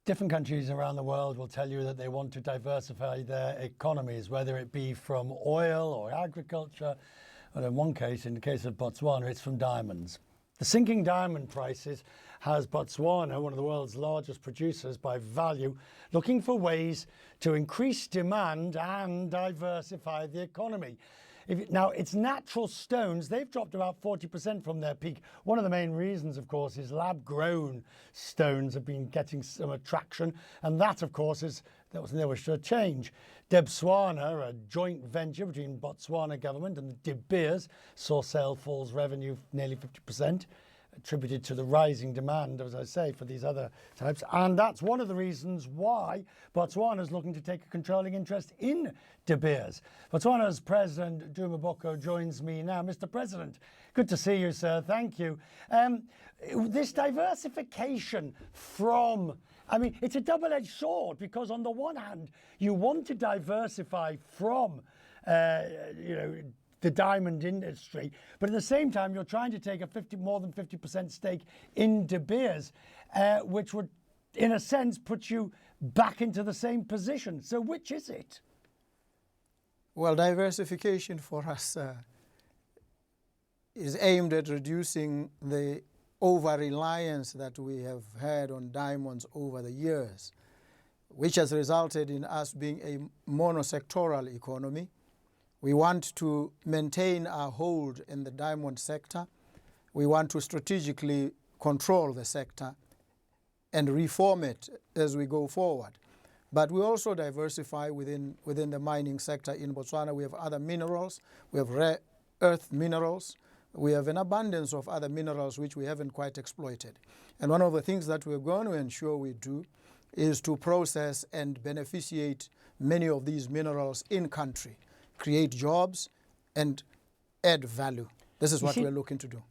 Different countries around the world will tell you that they want to diversify their economies, whether it be from oil or agriculture, or in one case, in the case of Botswana, it's from diamonds. The sinking diamond prices has Botswana, one of the world's largest producers by value, looking for ways to increase demand and diversify the economy. Now, it's natural stones. They've dropped about 40% from their peak. One of the main reasons, of course, is lab-grown stones have been getting some attraction, and that, of course, there was a change. Botswana, a joint venture between Botswana government and the De Beers, saw sale falls revenue nearly 50%, attributed to the rising demand, as I say, for these other types. And that's one of the reasons why Botswana is looking to take a controlling interest in De Beers. Botswana's President Duma Boko joins me now. Mr. President, good to see you, sir. Thank you. This diversification from, I mean, it's a double-edged sword, because on the one hand, you want to diversify from, the diamond industry, but at the same time, you're trying to take a more than 50% stake in De Beers, which would, in a sense, put you back into the same position. So which is it? Well, diversification for us is aimed at reducing the over-reliance that we have had on diamonds over the years, which has resulted in us being a monosectoral economy. We want to maintain our hold in the diamond sector. We want to strategically control the sector and reform it as we go forward. But we also diversify within the mining sector in Botswana. We have other minerals. We have rare earth minerals. We have an abundance of other minerals which we haven't quite exploited. And one of the things that we're going to ensure we do is to process and beneficiate many of these minerals in country, create jobs and add value. This is what we're looking to do.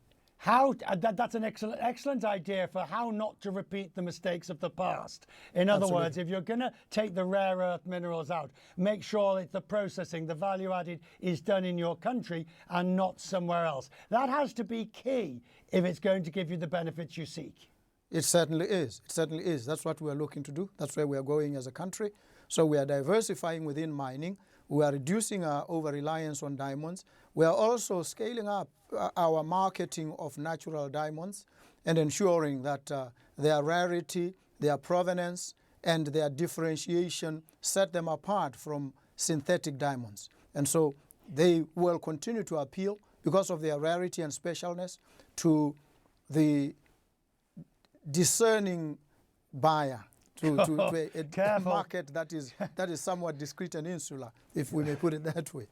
That's an excellent idea for how not to repeat the mistakes of the past. In other words, if you're going to take the rare earth minerals out, make sure that the processing, the value added, is done in your country and not somewhere else. That has to be key if it's going to give you the benefits you seek. It certainly is. It certainly is. That's what we're looking to do. That's where we are going as a country. So we are diversifying within mining. We are reducing our over-reliance on diamonds. We are also scaling up our marketing of natural diamonds and ensuring that their rarity, their provenance, and their differentiation set them apart from synthetic diamonds. And so they will continue to appeal, because of their rarity and specialness, to the discerning buyer, to a market that is somewhat discreet and insular, if we may put it that way.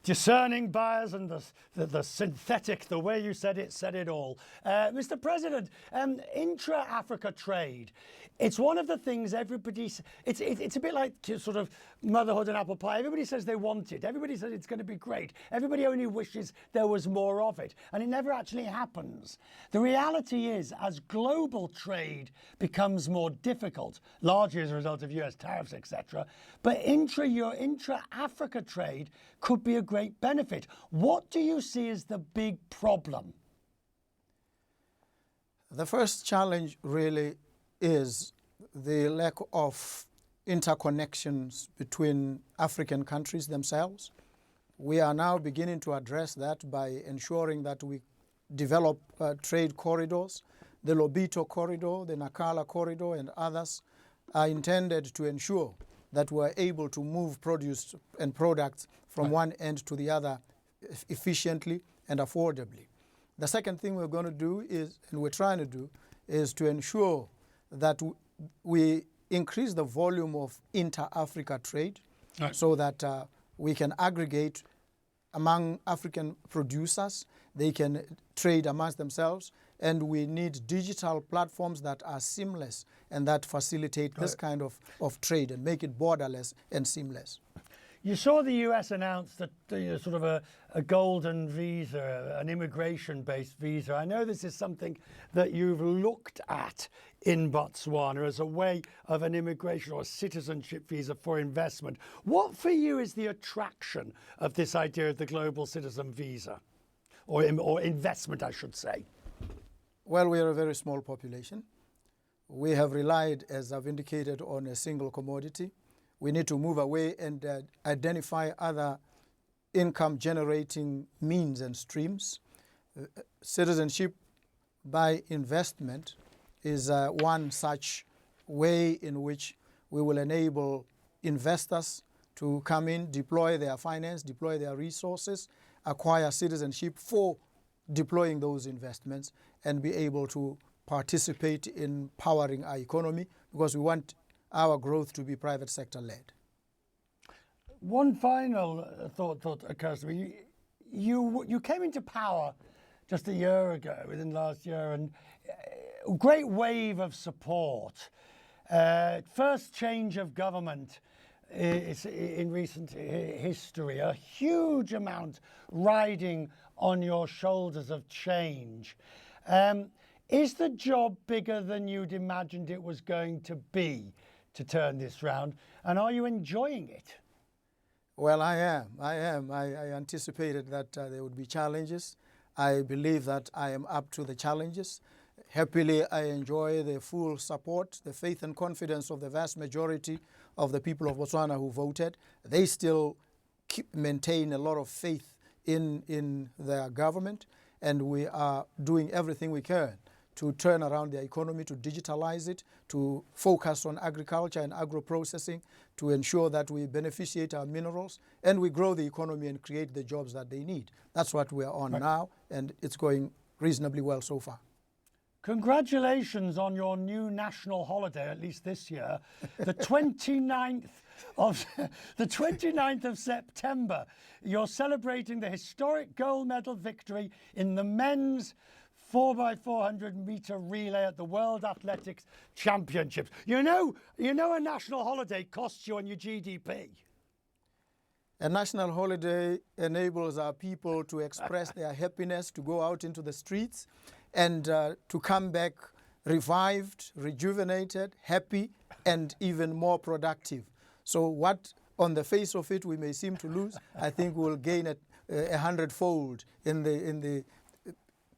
Discerning buyers and the synthetic, the way you said it all. Mr. President, intra-Africa trade, it's one of the things everybody's, it's a bit like sort of motherhood and apple pie. Everybody says they want it. Everybody says it's going to be great. Everybody only wishes there was more of it, and it never actually happens. The reality is, as global trade becomes more difficult, largely as a result of US tariffs, etc., but intra-Africa trade could be a great benefit. What do you see as the big problem? The first challenge really is the lack of interconnections between African countries themselves. We are now beginning to address that by ensuring that we develop trade corridors. The Lobito corridor, the Nakala corridor, and others are intended to ensure that we're able to move produce and products from one end to the other efficiently and affordably. The second thing we're going to do is, and we're trying to do, is to ensure that we increase the volume of inter-Africa trade, so that we can aggregate among African producers. They can trade amongst themselves, and we need digital platforms that are seamless and that facilitate this kind of trade and make it borderless and seamless. You saw the US announce that sort of a golden visa, an immigration-based visa. I know this is something that you've looked at in Botswana as a way of an immigration or a citizenship visa for investment. What for you is the attraction of this idea of the global citizen visa, or investment, I should say? Well, we are a very small population. We have relied, as I've indicated, on a single commodity. We need to move away and identify other income-generating means and streams. Citizenship by investment is one such way in which we will enable investors to come in, deploy their finance, deploy their resources, acquire citizenship for deploying those investments, and be able to participate in powering our economy, because we want our growth to be private sector led. One final thought occurs to me. You came into power just a year ago, within last year, and a great wave of support. First change of government in recent history, a huge amount riding on your shoulders of change. Is the job bigger than you'd imagined it was going to be to turn this round, and are you enjoying it? Well, I am. I anticipated that there would be challenges. I believe that I am up to the challenges. Happily, I enjoy the full support, the faith and confidence of the vast majority of the people of Botswana who voted. They still maintain a lot of faith in their government, and we are doing everything we can to turn around the economy, to digitalize it, to focus on agriculture and agro-processing, to ensure that we beneficiate our minerals and we grow the economy and create the jobs that they need. That's what we are on now, and it's going reasonably well so far. Congratulations on your new national holiday, at least this year. The 29th of September, you're celebrating the historic gold medal victory in the men's 4x400 meter relay at the World Athletics Championships. You know a national holiday costs you on your GDP. A national holiday enables our people to express their happiness, to go out into the streets, and to come back revived, rejuvenated, happy, and even more productive. So what on the face of it we may seem to lose, I think we'll gain it 100-fold in the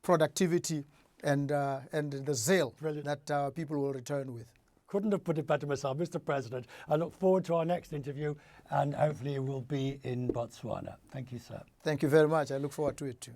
productivity and the zeal that people will return with. Couldn't have put it better myself, Mr. President. I look forward to our next interview, and hopefully it will be in Botswana. Thank you, sir. Thank you very much. I look forward to it too.